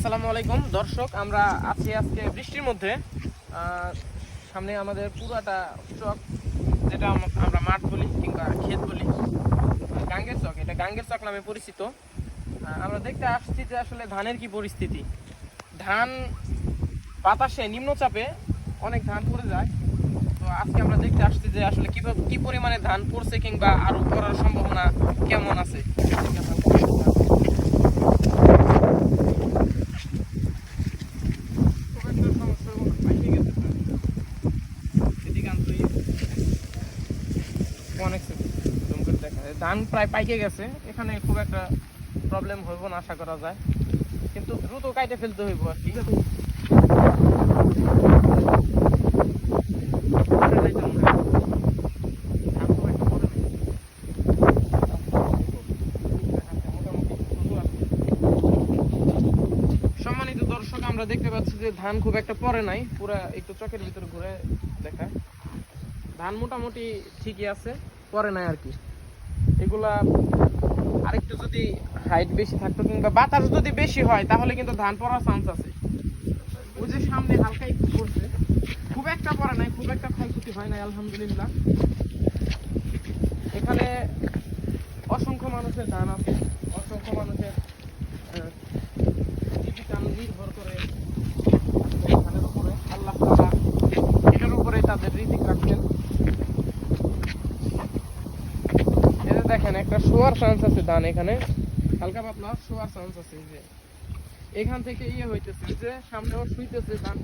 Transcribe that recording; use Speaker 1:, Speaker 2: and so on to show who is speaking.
Speaker 1: আসসালামু আলাইকুম দর্শক, আমরা আছি আজকে বৃষ্টির মধ্যে। সামনে আমাদের পুরাটা চক, যেটা আমরা মাঠ বলি কিংবা ক্ষেত বলি, গাঙ্গের চক। এটা গাঙ্গের চক নামে পরিচিত। আমরা দেখতে আসছি যে আসলে ধানের কি পরিস্থিতি। ধান বাতাসে নিম্নচাপে অনেক ধান পড়ে যায়। তো আজকে আমরা দেখতে আসছি যে আসলে কি পরিমাণে ধান পড়ছে কিংবা আরো পড়ার সম্ভাবনা কেমন আছে। ধান প্রায় পাইকে গেছে, এখানে খুব একটা প্রবলেম হইব না আশা করা যায়, কিন্তু দ্রুত কাইটে ফেলতে হইব আর কি। সম্মানিত দর্শক, আমরা দেখতে পাচ্ছি যে ধান খুব একটা পরে নাই, পুরা একটু চকের ভিতরে ঘুরে দেখায় ধান মোটামুটি ঠিকই আছে, পরে নাই আর কি। এগুলা আরেকটু যদি হাইট বেশি থাকতো কিংবা বাতাস যদি বেশি হয় তাহলে কিন্তু ধান পড়ার চান্স আছে। ওই যে সামনে হালকা একটু পড়ছে, খুব একটা পড়ে নাই, খুব একটা ক্ষয়ক্ষতি হয় নাই আলহামদুলিল্লাহ। এখানে অসংখ্য মানুষের ধান আছে, অসংখ্য মানুষের জীবিকা নির্ভর করে ধানের উপরে। আল্লাহ তাআলা এটার উপরে তাদের রিজিক রাখছেন। দেখেন একটা শোয়ার চান্স আছে ধান, এখানে হালকা পাতলা শোয়ার চান্স আছে। যে এখান থেকে হইতেছে যে সামনেও শুইতেছে ধান,